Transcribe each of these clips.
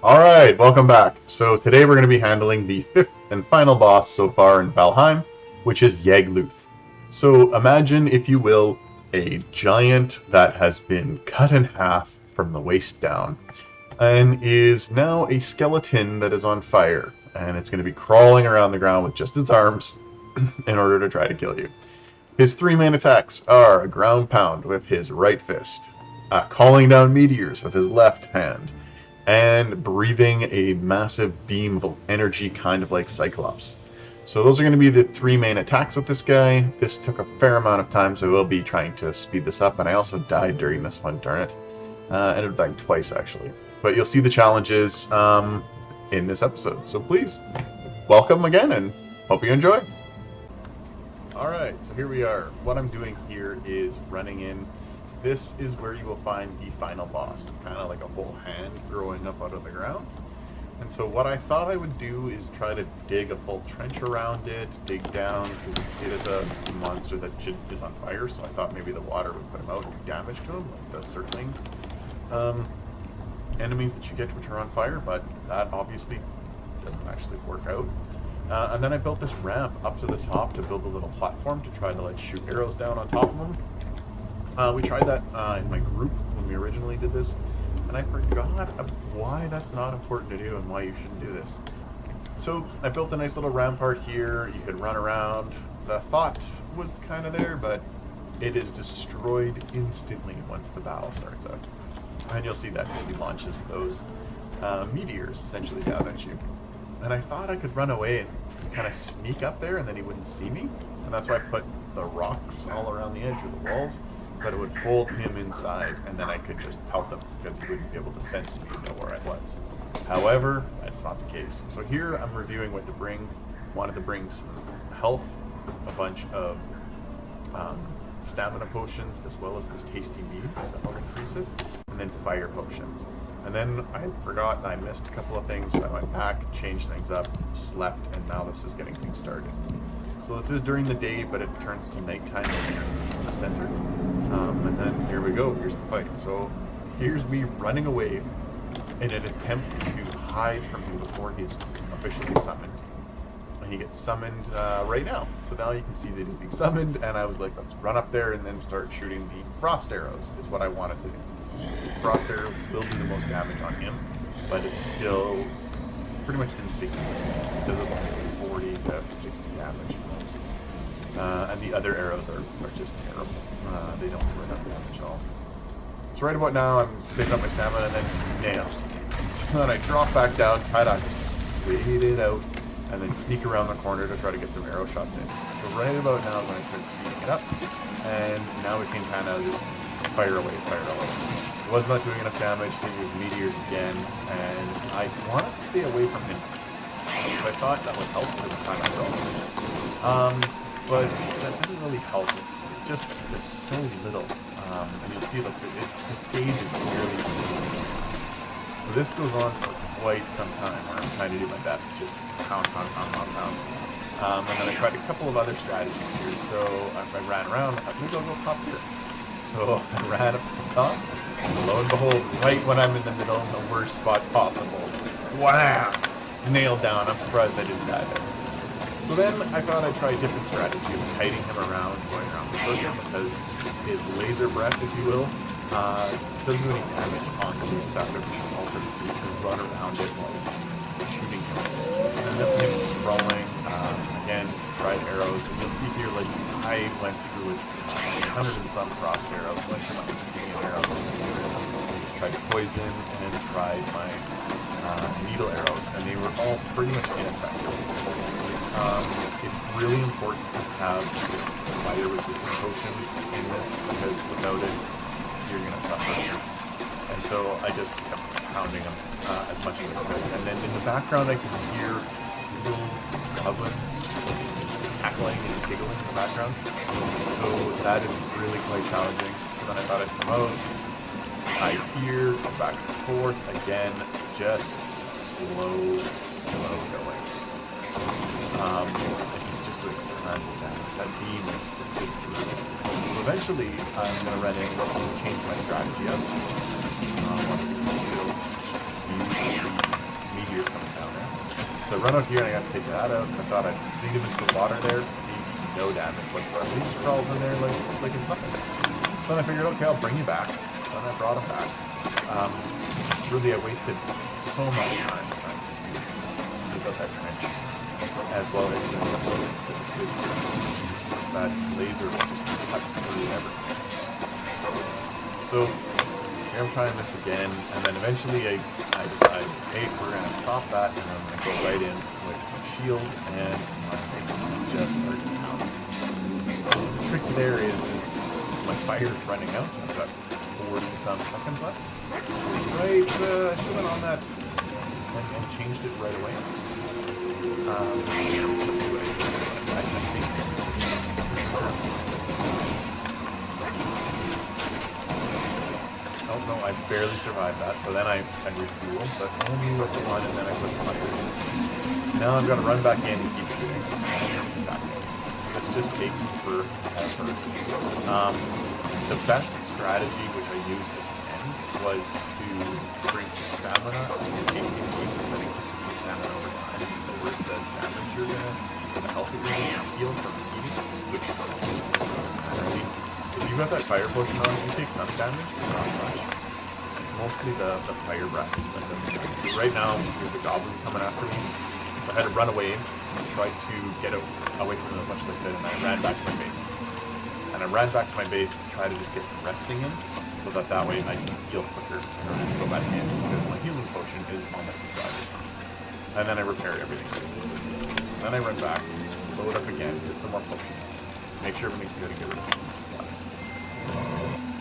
Alright, welcome back. So today we're going to be handling the fifth and final boss so far in Valheim, which is Yagluth. So imagine, if you will, a giant that has been cut in half from the waist down, and is now a skeleton that is on fire, and it's going to be crawling around the ground with just its arms in order to try to kill you. His three main attacks are a ground pound with his right fist, calling down meteors with his left hand, and breathing a massive beam of energy, kind of like Cyclops. So those are going to be the three main attacks with this guy. This took a fair amount of time, so I will be trying to speed this up, and I also died during this one, darn it. Ended up dying twice, actually. But you'll see the challenges in this episode, so please, welcome again, and hope you enjoy. Alright, so here we are. What I'm doing here is running in. This is where you will find the final boss. It's kind of like a whole hand growing up out of the ground. And so what I thought I would do is try to dig a full trench around it, dig down, because it is a monster that is on fire, so I thought maybe the water would put him out and do damage to him, like the circling enemies that you get which are on fire, but that obviously doesn't actually work out. And then I built this ramp up to the top to build a little platform to try to like shoot arrows down on top of them. We tried that in my group when we originally did this, and I forgot why that's not important to do and why you shouldn't do this. So I built a nice little rampart here. You could run around. The thought was kind of there, but it is destroyed instantly once the battle starts up. And you'll see that as he launches those meteors essentially down at you. And I thought I could run away and kind of sneak up there and then he wouldn't see me. And that's why I put the rocks all around the edge of the walls, so that it would hold him inside, and then I could just pelt him because he wouldn't be able to sense me and know where I was. However, that's not the case. So here I'm reviewing what to bring. Wanted to bring some health, a bunch of stamina potions, as well as this tasty mead because that will increase it, and then fire potions. And then I forgot and I missed a couple of things, so I went back, changed things up, slept, and now this is getting things started. So this is during the day, but it turns to nighttime here in the center. And then here we go, here's the fight. So here's me running away in an attempt to hide from him before he's officially summoned. And he gets summoned right now. So now you can see that he's being summoned, and I was like, let's run up there and then start shooting the frost arrows, is what I wanted to do. Frost arrow will do the most damage on him, but it's still pretty much insignificant. It does about 40 to 60 damage at most. And the other arrows are just terrible. They don't do enough damage at all. So right about now, I'm saving up my stamina and then nail. So then I drop back down, try to just wait it out, and then sneak around the corner to try to get some arrow shots in. So right about now is when I start speeding it up, and now we can kind of just fire away. It was not doing enough damage, hit with meteors again, and I wanted to stay away from him. So I thought that would help for the time I saw. But that doesn't really help. It's so little. And you'll see, look, the gauge is barely. So this goes on for quite some time, where I'm trying to do my best to just pound. And then I tried a couple of other strategies here. So I ran around, I thought, maybe I'll go top here. So I ran up to the top, and lo and behold, right when I'm in the middle, in the worst spot possible, wow! Nailed down. I'm surprised I didn't die there. So then I thought I'd try a different strategy of kiting him around, going around the circle, because his laser breath, if you will, doesn't do any damage on the sacrificial altar, so you can run around it while you're shooting him. So then him throwing, again, tried arrows, and you'll see here, like, I went through with 100 and some frost arrows, went through my obsidian arrows, tried poison, and tried my needle arrows, and they were all pretty much ineffective. It's really important to have fire resistant potion in this, because without it, you're going to suffer. And so I just kept pounding them as much as I could. And then in the background I can hear little goblins cackling and giggling in the background. So that is really quite challenging. So then I thought I'd come out, hide here, go back and forth, again, just slow going. And he's just doing tons of damage. That beam is just brutal. So eventually, I'm going to run in and change my strategy up. Once we can still use the So I run out here and I got to take that out, so I thought I'd lead him into the water there, see no damage whatsoever. He just crawls in there like it's nothing. So then I figured, okay, I'll bring you back. So then I brought him back. Really, I wasted so much time trying to build that trench, as well as that laser will just cut through everything. So here I'm trying this again, and then eventually I decide, hey, we're going to stop that, and I'm going to go right in with my shield and my mace just start pounding. So the trick there is my fire's running out. I've got 40-some seconds left. Right, I should have went on that and changed it right away. I think. Oh no, I barely survived that. So then I refuel, but only with one, and then I put the fire in. Now I'm gonna run back in and keep shooting. Back in. So this just takes forever. The best strategy which I used at the end was to drink stamina and tasting food, because I think this is your stamina over time. It lowers the damage you're gonna, the health you're gonna heal from eating, which is really. If you got that fire potion on, you take some damage, but not much. It's mostly the fire breath that does the damage. So right now, there's the goblins coming after me. So I had to run away and try to get away from them as much as I could, and I ran back to my base. And I ran back to my base to try to just get some resting in, so that way I can heal quicker in order to go back in, because my healing potion is almost exhausted. And then I repair everything. Then I run back, load up again, get some more potions, make sure everything's good, and get rid of some supplies.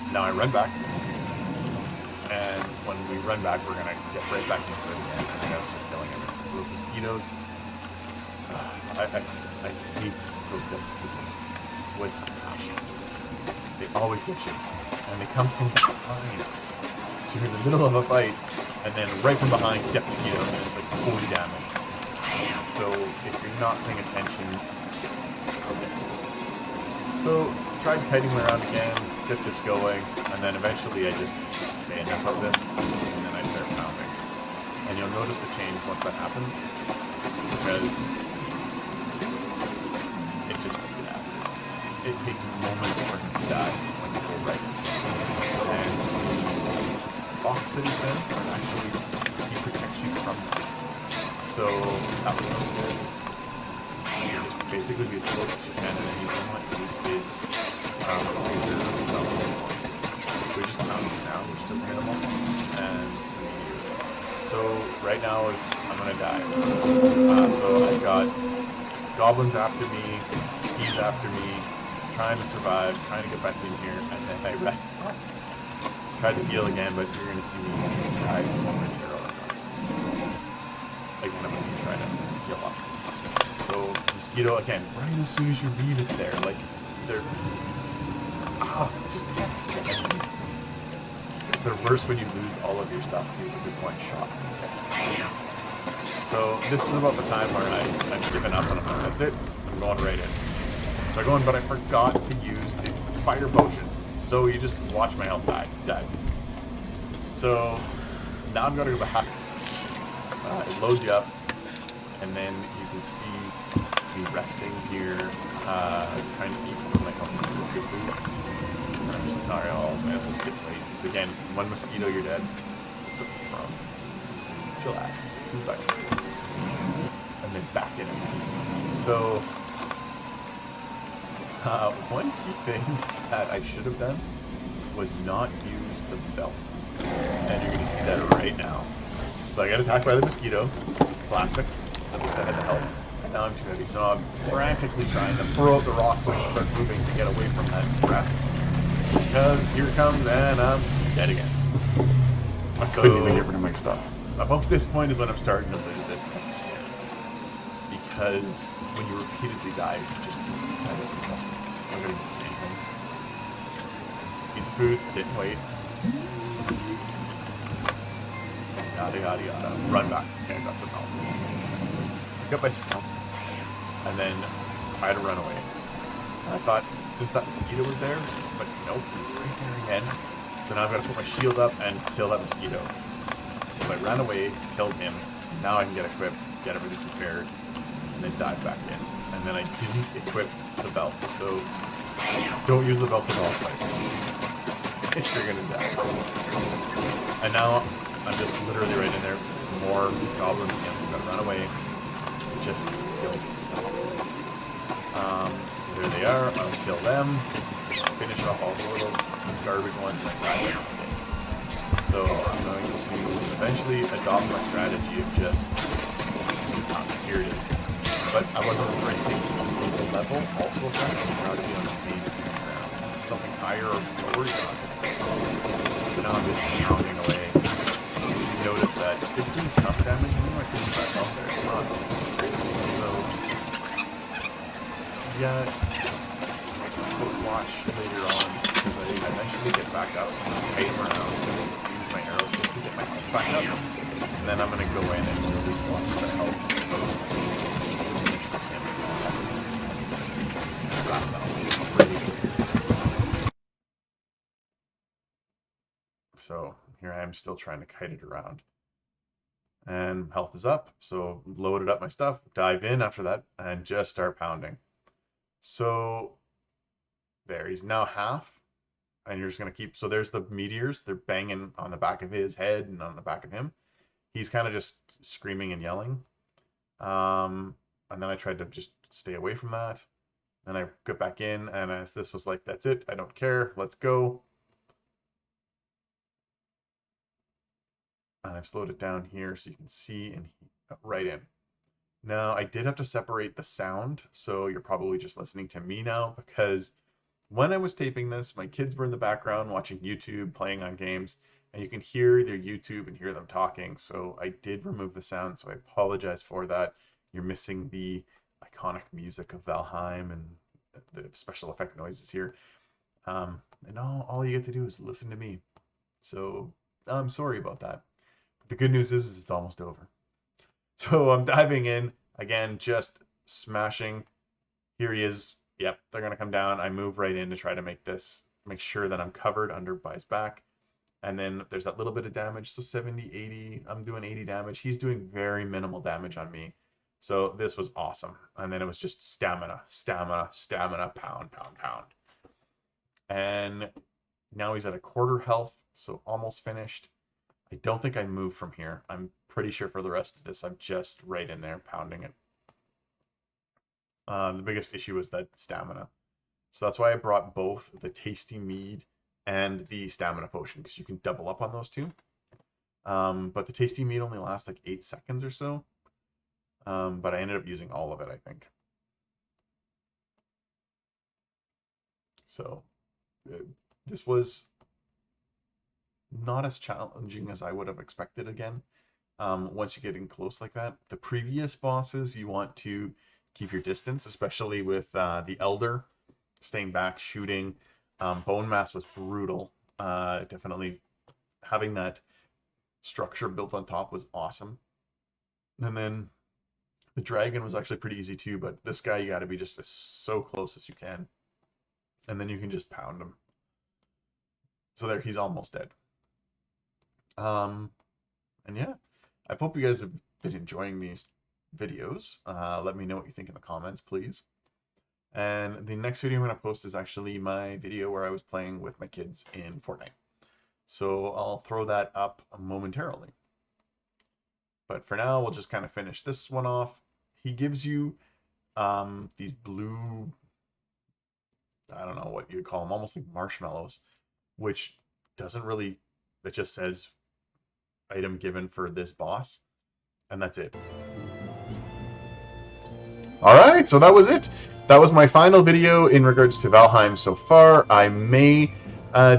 Now I run back, and when we run back, we're gonna get right back into it again, and I gotta start killing everything. So those mosquitoes, I hate those Deathsquitos with passion. They always get you, and they come from behind. So you're in the middle of a fight, and then right from behind, Deathsquitos, and it's like 40 damage. So if you're not paying attention, okay. So tried kiting around again, get this going, and then eventually I just say enough of this, and then I start pounding. And you'll notice the change once that happens, because it just, it takes moments for him to die when you go right. And the box that he sends, actually, he protects you from that. So that was really good. You just basically be as close as you can, and then you don't want to use his laser development. So we just pound it now, we're still minimal, and so right now is I'm gonna die. So I've got goblins after me, he's after me, trying to survive, trying to get back in here, and then I tried to heal again, but you're gonna see me die one arrow. Like one of us is trying to heal up. So mosquito again, right as soon as you leave it's there, like they're just can't stand me. They're worse when you lose all of your stuff too with one shot. So this is about the time where I've given up and I'm like, that's it, I'm going right in. So I go in, but I forgot to use the fire potion. So you just watch my health die. So now I'm gonna go back. It loads you up, and then you can see me resting here, trying to eat some of my good food. And I'm just like, alright, I'll just sit and wait. Because again, one mosquito, you're dead. So, chillax. Who's back? And then back in it. So, one key thing that I should have done was not use the belt. And you're going to see that right now. So I got attacked by the mosquito. Classic. At least I had the health. And now I'm too heavy. So I'm frantically trying to throw out the rocks and start moving to get away from that trap. Because here it comes and I'm dead again. So, couldn't even get rid of my stuff. About this point is when I'm starting to lose it. That's sick. Because when you repeatedly die, it's just I'm gonna do the same thing. Eat the food, sit and wait. Yada yada yada. Run back. Okay, I got some help. Pick up my stuff. And then try to run away. And I thought, since that mosquito was there, but nope, he's right there again. So now I've got to put my shield up and kill that mosquito. So I ran away, killed him, Now I can get equipped, get everything prepared, and then dive back in. And then I didn't equip the belt, so don't use the belt for boss fights. You're gonna die. And now I'm just literally right in there. More goblins against him, gotta run away. Just kill stuff. So there they are. I'll kill them. Finish off all the little garbage ones and die. So I'm going to eventually adopt my strategy of just here it is. But I wasn't breaking the level also affects me not to be on the same ground. Something higher or lower is not going to. So now I'm just pounding away. You notice that it's doing some damage, even though I couldn't back up there. It's not crazy. So yeah, we'll watch later on because I eventually get back up and kite around and use my arrows just to get my health back up. And then I'm gonna go in and just watch the health. So here I am still trying to kite it around. And health is up, so loaded up my stuff, dive in after that, and just start pounding. So there, he's now half, and you're just gonna keep, so there's the meteors, they're banging on the back of his head and on the back of him. He's kind of just screaming and yelling. And then I tried to just stay away from that. Then I got back in, and this was like, that's it, I don't care, let's go. And I've slowed it down here so you can see and right in. Now, I did have to separate the sound, so you're probably just listening to me now, because when I was taping this, my kids were in the background watching YouTube, playing on games, and you can hear their YouTube and hear them talking, so I did remove the sound, so I apologize for that. You're missing the iconic music of Valheim and the special effect noises here. And all you get to do is listen to me. So I'm sorry about that. But the good news is it's almost over. So I'm diving in, again, just smashing. Here he is. Yep, they're going to come down. I move right in to try to make sure that I'm covered under by his back. And then there's that little bit of damage, so 70, 80. I'm doing 80 damage. He's doing very minimal damage on me. So this was awesome. And then it was just stamina, stamina, stamina, pound, pound, pound. And now he's at a quarter health, so almost finished. I don't think I moved from here. I'm pretty sure for the rest of this, I'm just right in there pounding it. The biggest issue is that stamina. So that's why I brought both the tasty mead and the stamina potion, because you can double up on those two. But the tasty mead only lasts like 8 seconds or so. But I ended up using all of it, I think. So this was not as challenging as I would have expected again. Once you get in close like that. The previous bosses, you want to keep your distance, especially with the Elder, staying back, shooting. Bone Mass was brutal. Definitely having that structure built on top was awesome. And then the dragon was actually pretty easy too, but this guy you got to be just so close as you can. And then you can just pound him. So there, he's almost dead. And yeah, I hope you guys have been enjoying these videos. Let me know what you think in the comments, please. And the next video I'm going to post is actually my video where I was playing with my kids in Fortnite. So I'll throw that up momentarily. But for now, we'll just kind of finish this one off. He gives you these blue, I don't know what you'd call them, almost like marshmallows, which doesn't really, it just says item given for this boss, and that's it. Alright, so that was it. That was my final video in regards to Valheim so far. I may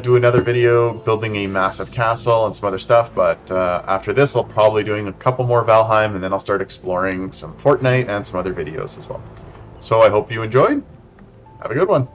do another video building a massive castle and some other stuff, but after this I'll probably doing a couple more Valheim, and then I'll start exploring some Fortnite and some other videos as well. So I hope you enjoyed. Have a good one.